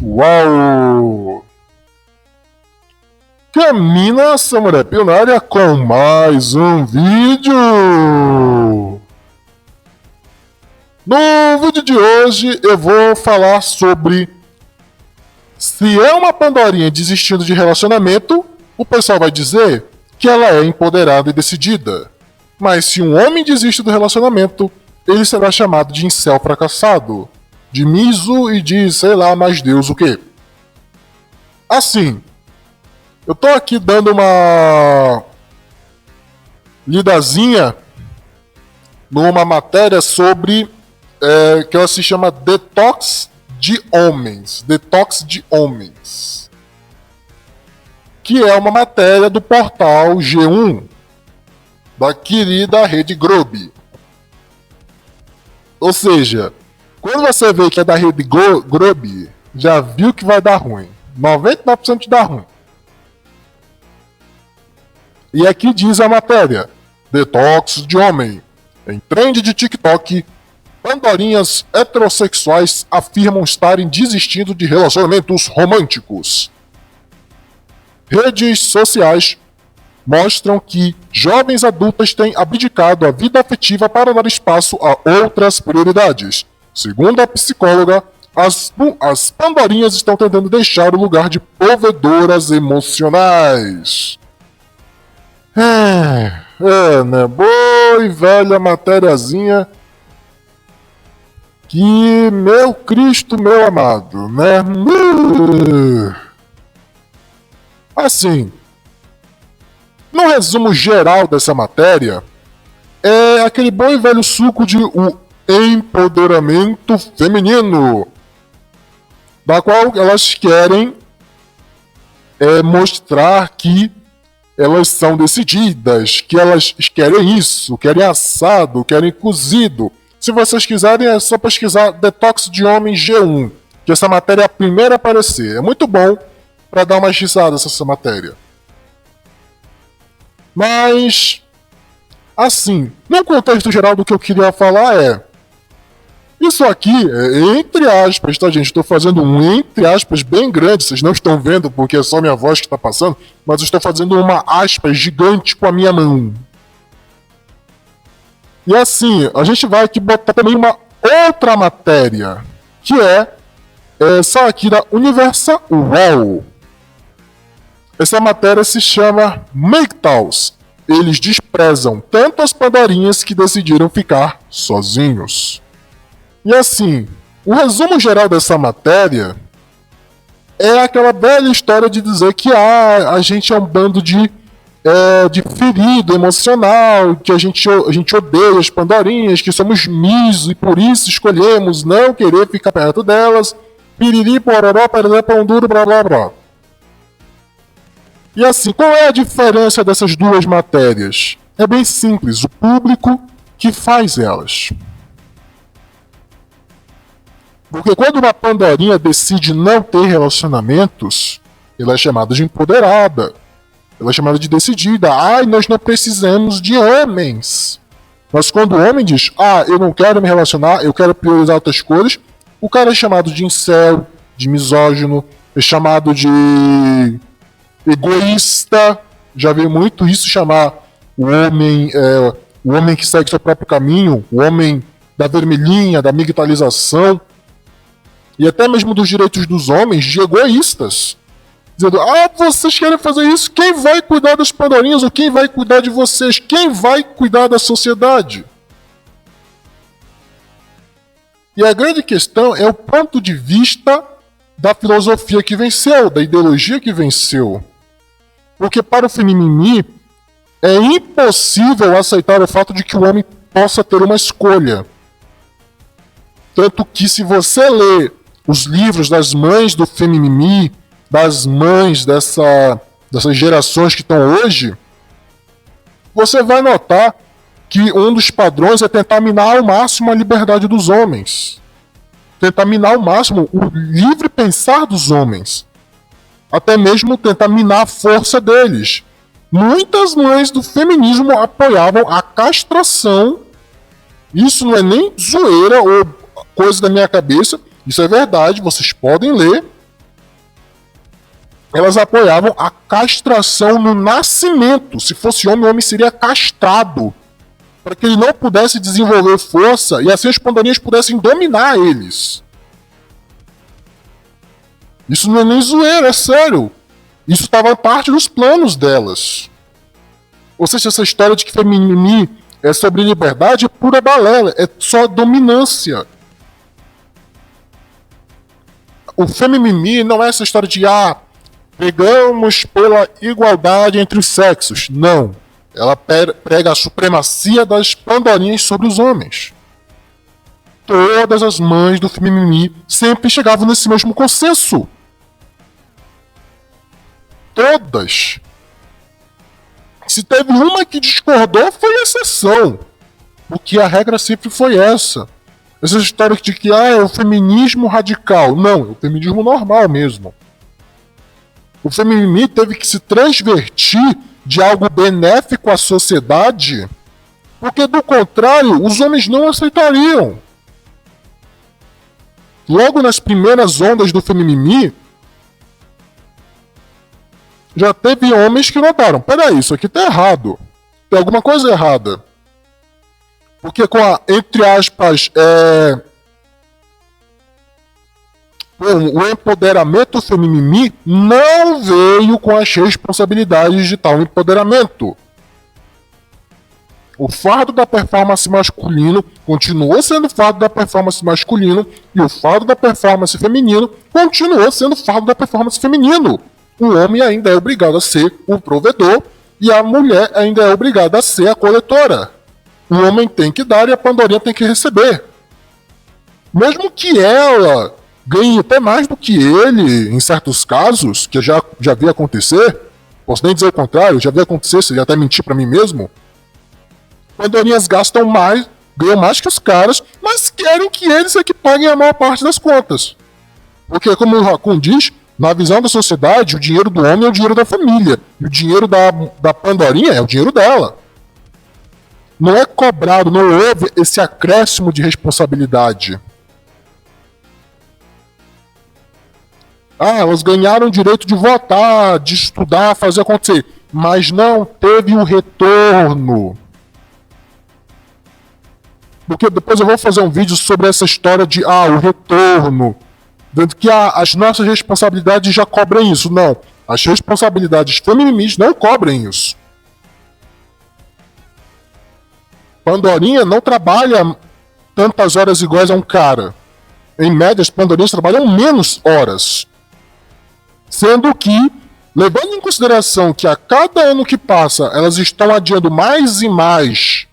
pessoal! Camina Samurai Pionária com mais um vídeo! No vídeo de hoje eu vou falar sobre se é uma Pandorinha desistindo de relacionamento, o pessoal vai dizer que ela é empoderada e decidida. Mas se um homem desiste do relacionamento, ele será chamado de incel fracassado, de miso e de sei lá mais Deus o que. Assim, eu tô aqui dando uma lidazinha numa matéria sobre que ela se chama Detox de Homens. Detox de Homens. Que é uma matéria do portal G1 da querida Rede Globo. Ou seja, quando você vê que é da Rede Globo, já viu que vai dar ruim. 99% dá ruim. E aqui diz a matéria: Detox de homem. Em trend de TikTok, Pandorinhas heterossexuais afirmam estarem desistindo de relacionamentos românticos. Redes sociais mostram que jovens adultas têm abdicado a vida afetiva para dar espaço a outras prioridades. Segundo a psicóloga, as Pandorinhas estão tentando deixar o lugar de provedoras emocionais. Né? Boa e velha matériazinha que, meu Cristo, meu amado, né? Assim, no resumo geral dessa matéria, é aquele bom e velho suco de o empoderamento feminino, da qual elas querem mostrar que elas são decididas, que elas querem isso, querem assado, querem cozido. Se vocês quiserem, é só pesquisar Detox de Homem G1, que essa matéria é a primeira a aparecer. É muito bom para dar uma risada essa matéria. Mas, assim, no contexto geral do que eu queria falar isso aqui é entre aspas, tá, gente? Estou fazendo um entre aspas bem grande, vocês não estão vendo porque é só minha voz que está passando, mas eu estou fazendo uma aspas gigante com a minha mão. E assim, a gente vai aqui botar também uma outra matéria, que é essa aqui da Universal UOL. Essa matéria se chama MGTOWs. Eles desprezam tanto as Pandorinhas que decidiram ficar sozinhos. E assim, o resumo geral dessa matéria é aquela velha história de dizer que a gente é um bando de ferido emocional, que a gente odeia as Pandorinhas, que somos miso e por isso escolhemos não querer ficar perto delas, piriri, pororó, pereré, pão duro, blá blá blá. E assim, qual é a diferença dessas duas matérias? É bem simples, o público que faz elas. Porque quando uma Pandorinha decide não ter relacionamentos, ela é chamada de empoderada. Ela é chamada de decidida. Nós não precisamos de homens. Mas quando o homem diz, eu não quero me relacionar, eu quero priorizar outras coisas, o cara é chamado de incel, de misógino, é chamado de egoísta. Já vi muito isso chamar o homem que segue seu próprio caminho, o homem da vermelhinha, da migtalização, e até mesmo dos direitos dos homens, de egoístas. Dizendo, vocês querem fazer isso? Quem vai cuidar das Pandorinhas? Ou quem vai cuidar de vocês? Quem vai cuidar da sociedade? E a grande questão é o ponto de vista da filosofia que venceu, da ideologia que venceu. Porque para o Femimimi, é impossível aceitar o fato de que o homem possa ter uma escolha. Tanto que se você lê os livros das mães do Femimimi, das mães dessas gerações que estão hoje, você vai notar que um dos padrões é tentar minar ao máximo a liberdade dos homens. Tentar minar ao máximo o livre pensar dos homens. Até mesmo tentar minar a força deles. Muitas mães do feminismo apoiavam a castração. Isso não é nem zoeira ou coisa da minha cabeça. Isso é verdade, vocês podem ler elas apoiavam a castração no nascimento. Se fosse homem, o homem seria castrado para que ele não pudesse desenvolver força e assim as pandorias pudessem dominar eles. Isso não é nem zoeira, é sério. Isso estava parte dos planos delas. Ou seja, essa história de que Femimimi é sobre liberdade é pura balela, é só dominância. O Femimimi não é essa história de pregamos pela igualdade entre os sexos. Não. Ela prega a supremacia das pandorinhas sobre os homens. Todas as mães do Femimimi sempre chegavam nesse mesmo consenso. Todas. Se teve uma que discordou, foi exceção. Porque a regra sempre foi essa. Essa história de que é o feminismo radical. Não, é o feminismo normal mesmo. O Femimimi teve que se transvertir de algo benéfico à sociedade, porque do contrário, os homens não aceitariam. Logo nas primeiras ondas do Femimimi, já teve homens que notaram, peraí, isso aqui tá errado. Tem alguma coisa errada. Porque com a, entre aspas, o empoderamento Femimimi não veio com as responsabilidades de tal empoderamento. O fardo da performance masculino continuou sendo fardo da performance masculino e o fardo da performance feminino continuou sendo fardo da performance feminino. O homem ainda é obrigado a ser o provedor e a mulher ainda é obrigada a ser a coletora. O homem tem que dar e a pandorinha tem que receber. Mesmo que ela ganhe até mais do que ele, em certos casos, que eu já vi acontecer, posso nem dizer o contrário, já vi acontecer, seria até mentir pra mim mesmo, pandorinhas gastam mais, ganham mais que os caras, mas querem que eles é que paguem a maior parte das contas. Porque, como o Raccoon diz, na visão da sociedade, o dinheiro do homem é o dinheiro da família, e o dinheiro da pandorinha é o dinheiro dela. Não é cobrado, não houve esse acréscimo de responsabilidade. Elas ganharam o direito de votar, de estudar, fazer acontecer, mas não teve o retorno. Porque depois eu vou fazer um vídeo sobre essa história de o retorno, dando que as nossas responsabilidades já cobrem isso. Não, as responsabilidades femininis não cobrem isso. Pandorinha não trabalha tantas horas iguais a um cara. Em média, as pandorinhas trabalham menos horas. Sendo que, levando em consideração que a cada ano que passa, elas estão adiando mais e mais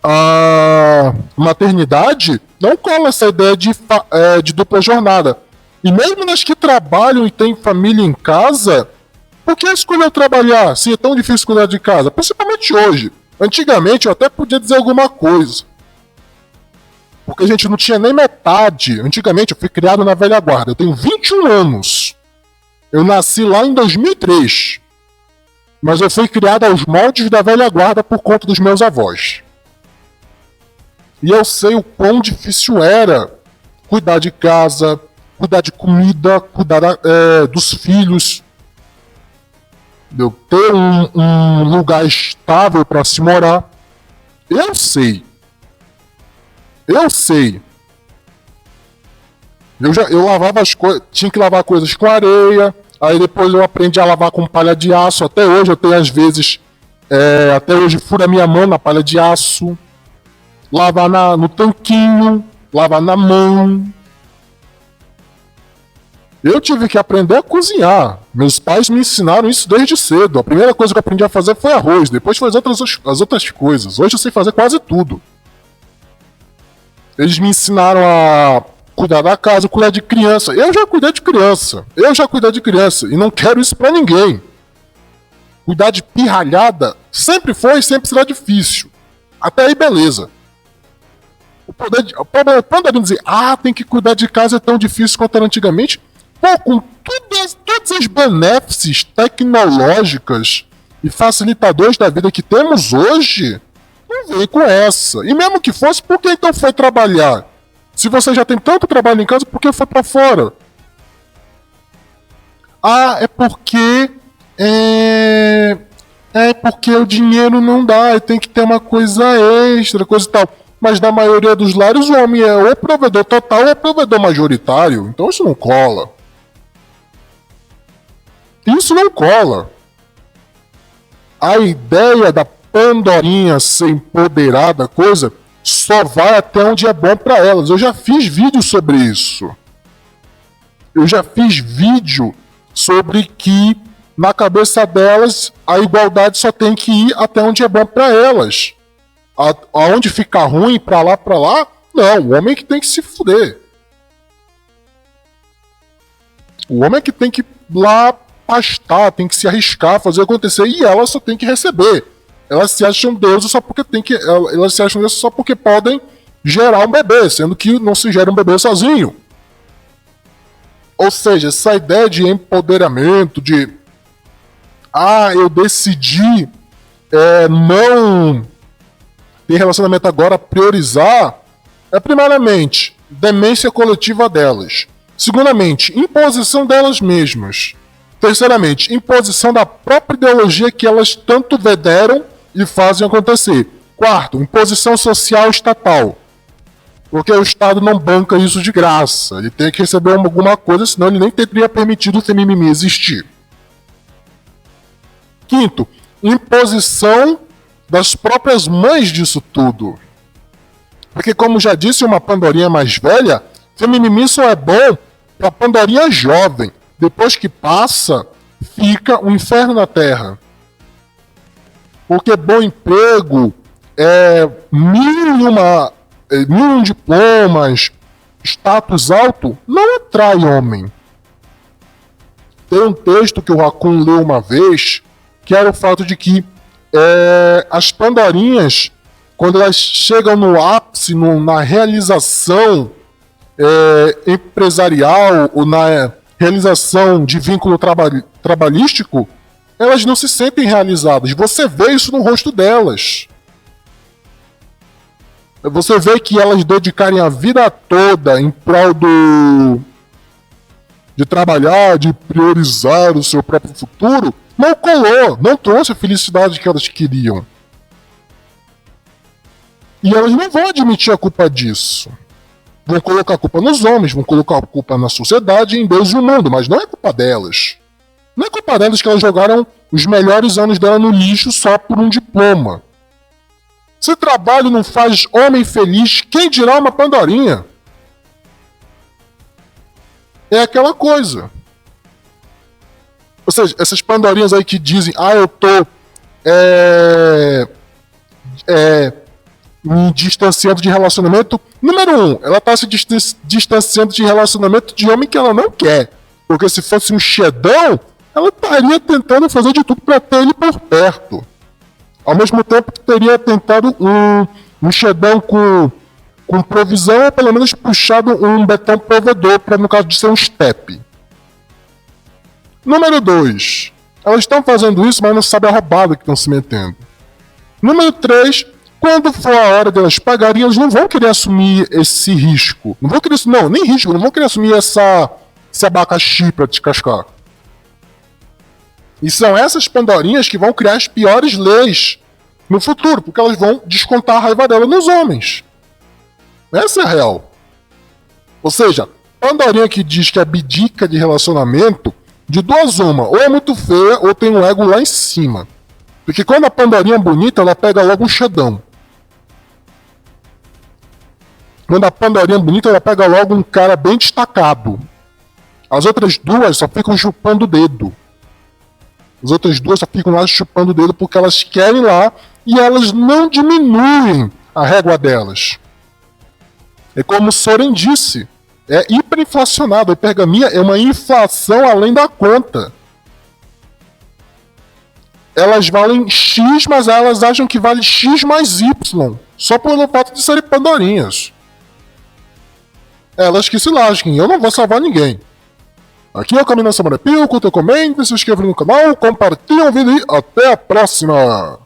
a maternidade, não cola essa ideia de dupla jornada. E mesmo nas que trabalham e têm família em casa, por que escolher trabalhar se é tão difícil cuidar de casa? Principalmente hoje. Antigamente eu até podia dizer alguma coisa. Porque a gente não tinha nem metade. Antigamente eu fui criado na velha guarda. Eu tenho 21 anos. Eu nasci lá em 2003. Mas eu fui criado aos moldes da velha guarda por conta dos meus avós. E eu sei o quão difícil era cuidar de casa, cuidar de comida, cuidar dos filhos. Eu ter um lugar estável para se morar. Eu sei. Eu lavava as coisas, tinha que lavar coisas com areia, aí depois eu aprendi a lavar com palha de aço. Até hoje eu tenho às vezes, até hoje fura minha mão na palha de aço. Lavar no tanquinho, lavar na mão. Eu tive que aprender a cozinhar. Meus pais me ensinaram isso desde cedo. A primeira coisa que eu aprendi a fazer foi arroz, depois foi as outras coisas. Hoje eu sei fazer quase tudo. Eles me ensinaram a cuidar da casa, cuidar de criança. Eu já cuidei de criança. E não quero isso pra ninguém. Cuidar de pirralhada sempre foi e sempre será difícil. Até aí, beleza. Quando dizer, tem que cuidar de casa é tão difícil quanto era antigamente. Pô, com todas as benéfices tecnológicas e facilitadores da vida que temos hoje, não vem com essa. E mesmo que fosse, por que então foi trabalhar? Se você já tem tanto trabalho em casa, por que foi pra fora? Ah, é porque o dinheiro não dá, tem que ter uma coisa extra, coisa e tal. Mas na maioria dos lares o homem é ou provedor total ou provedor majoritário. Então isso não cola. Isso não cola. A ideia da Pandorinha ser empoderada, coisa, só vai até onde é bom para elas. Eu já fiz vídeo sobre isso. Eu já fiz vídeo sobre que na cabeça delas a igualdade só tem que ir até onde é bom para elas. Aonde fica ruim, pra lá, não, o homem é que tem que se fuder. O homem é que tem que ir lá pastar, tem que se arriscar, fazer acontecer, e elas só tem que receber. Elas se acham deuses só porque elas se acham deuses só porque podem gerar um bebê, sendo que não se gera um bebê sozinho. Ou seja, essa ideia de empoderamento, de eu decidi não ter relacionamento agora, priorizar, primeiramente, demência coletiva delas. Segundamente, imposição delas mesmas. Terceiramente, imposição da própria ideologia que elas tanto veneram e fazem acontecer. Quarto, imposição social estatal. Porque o Estado não banca isso de graça. Ele tem que receber alguma coisa, senão ele nem teria permitido o FMMI existir. Quinto, imposição das próprias mães disso tudo. Porque, como já disse uma Pandorinha mais velha, FMMI só é bom para Pandorinha jovem. Depois que passa, fica um inferno na Terra. Porque bom emprego, mil diplomas, status alto, não atrai homem. Tem um texto que o Raccoon leu uma vez, que era o fato de que as Pandorinhas, quando elas chegam no ápice, na realização empresarial ou na realização de vínculo trabalhístico, elas não se sentem realizadas. Você vê isso no rosto delas. Você vê que elas dedicarem a vida toda em prol de trabalhar, de priorizar o seu próprio futuro, não colou, não trouxe a felicidade que elas queriam. E elas não vão admitir a culpa disso. Vão colocar a culpa nos homens, vão colocar a culpa na sociedade, em Deus e no mundo, mas não é culpa delas. Não é culpa delas que elas jogaram os melhores anos dela no lixo só por um diploma. Se trabalho não faz homem feliz, quem dirá uma Pandorinha? É aquela coisa. Ou seja, essas Pandorinhas aí que dizem, eu tô me distanciando de relacionamento. Número 1, ela tá se distanciando de relacionamento de homem que ela não quer. Porque se fosse um xedão, ela estaria tentando fazer de tudo para ter ele por perto. Ao mesmo tempo que teria tentado um xedão com provisão, ou pelo menos puxado um betão provedor, para no caso de ser um step. Número 2, elas estão fazendo isso, mas não sabem a roubada que estão se metendo. Número 3, quando for a hora delas pagarem, elas não vão querer assumir esse risco. Não vão querer, nem risco, não vão querer assumir esse abacaxi para descascar. E são essas Pandorinhas que vão criar as piores leis no futuro, porque elas vão descontar a raiva dela nos homens. Essa é a real. Ou seja, Pandorinha que diz que abdica de relacionamento, de duas uma, ou é muito feia ou tem um ego lá em cima. Porque quando a Pandorinha é bonita, ela pega logo um xedão. Quando a Pandorinha é bonita, ela pega logo um cara bem destacado. As outras duas só ficam chupando o dedo. As outras duas só ficam lá chupando o dedo porque elas querem lá e elas não diminuem a régua delas. É como o Soren disse, é hiperinflacionado. A hipergamia é uma inflação além da conta. Elas valem X, mas elas acham que vale X mais Y, só pelo fato de serem Pandorinhas. Elas que se lasquem, eu não vou salvar ninguém. Aqui é o Caminho da Semana Pio, curta, comenta, se inscreva no canal, compartilhe o vídeo e até a próxima!